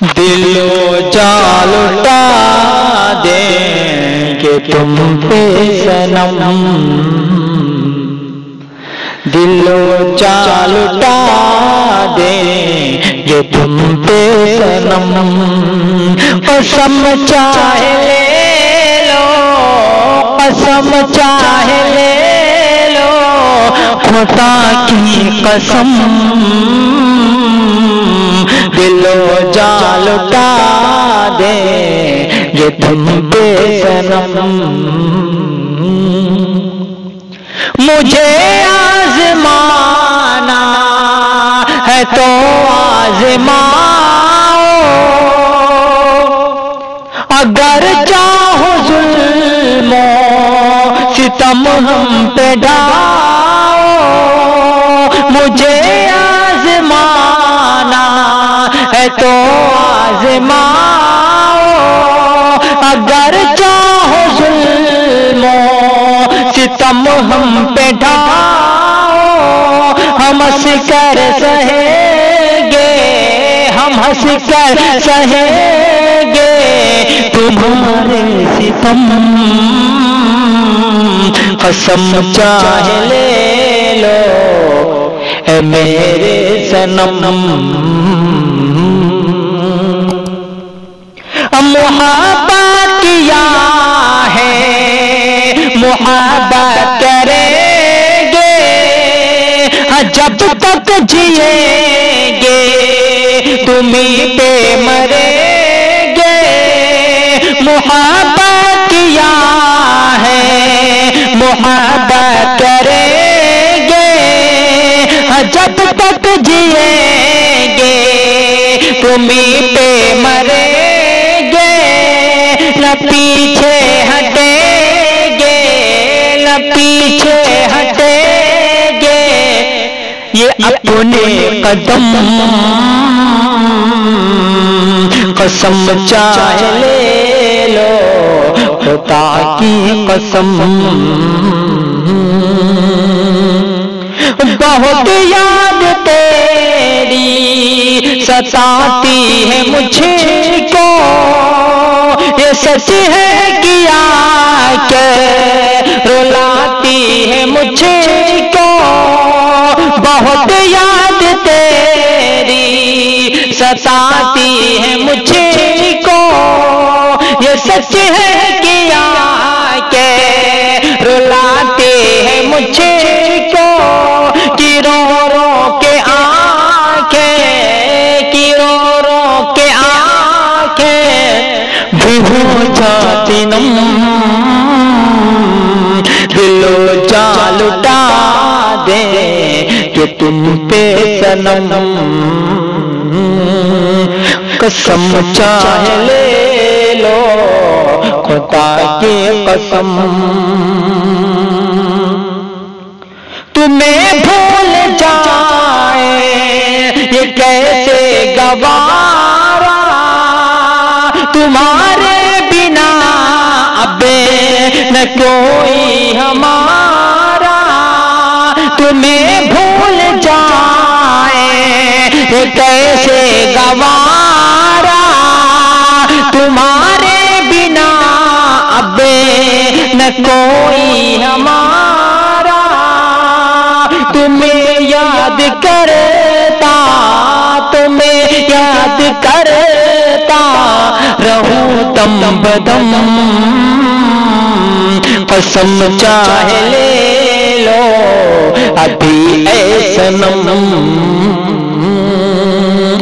دل و جان لٹا دیں گے تم پہ صنم، دل و جان لٹا دیں گے تم پہ صنم، قسم چاہے لے لو، قسم چاہے لے لو، خدا کی قسم، دل و جان لٹا دیں گے تم پہ صنم، مجھے آزمانا ہے تو آزماؤ، اگر چاہو ظلم و ستم ہم پہ ڈاؤ، مجھے آزمانا ہے تو آزماؤ، اگر چاہو ظلم و ستم ہم پہ ڈھاؤ، ہم ہنس کر سہیں گے، ہم ہنس کر سہیں گے تمہارے ستم، قسم چاہے لے لو اے میرے صنم، محبت کیا ہے محبت کریں گے، جب تک جئیں گے تمہیں پہ مریں گے، محبت کیا ہے محبت کریں گے، جب تک جئیں گے تمہیں پہ مریں گے، نہ پیچھے ہٹیں گے، نہ پیچھے ہٹیں گے، یہ اپنے قدم، قسم چاہے لے لو خدا کی قسم، بہت یاد تیری ستاتی ہے مجھ کو، یہ سچ ہے کیا کہ رلاتی ہے مجھ کو، بہت یاد تیری ستاتی ہے مجھ کو، یہ سچ ہے کیا کہ رلاتی ہے مجھ کو، کہ رو رو کے آنکھیں، کہ رو رو کے آنکھیں بھی ہو جاتی نم، دل و جان لٹا دیں کہ تم پہ صنم، قسم چاہے لے لو خدا کی قسم، تمہیں بھول جائے یہ کیسے گوارا، تمہارے بنا اب نہ کوئی ہمارا، تمہیں بھول جائے یہ کیسے گوارا، تمہارے بنا اب نہ کوئی ہمارا، تمہیں یاد کرتا، تمہیں یاد کرتا رہوں دم بدم، قسم چاہے لے لو ابھی اے صنم،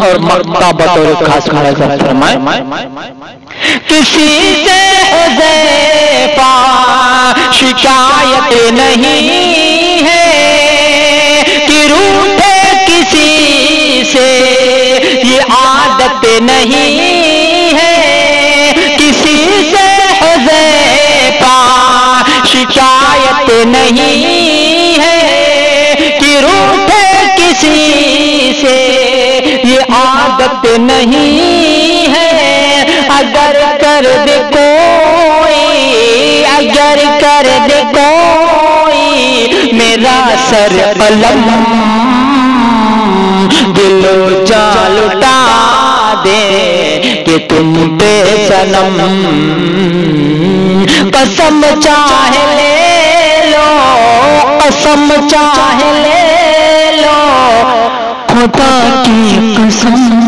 اور مقطع بطور خاص کھڑا کر فرمائے، کسی سے حذیفہ شکایت نہیں ہے، کہ روٹھے کسی سے یہ عادت نہیں ہے، کسی سے حذیفہ شکایت نہیں ہے، کہ روٹھے کسی سے یہ عادت نہیں ہے، اگر کر دے کوئی، اگر کر دے کوئی میرا سر قلم، دل و جان لٹا دے کہ تم پہ صنم، قسم چاہے لے لو، قسم چاہے لے لو، خدا کی قسم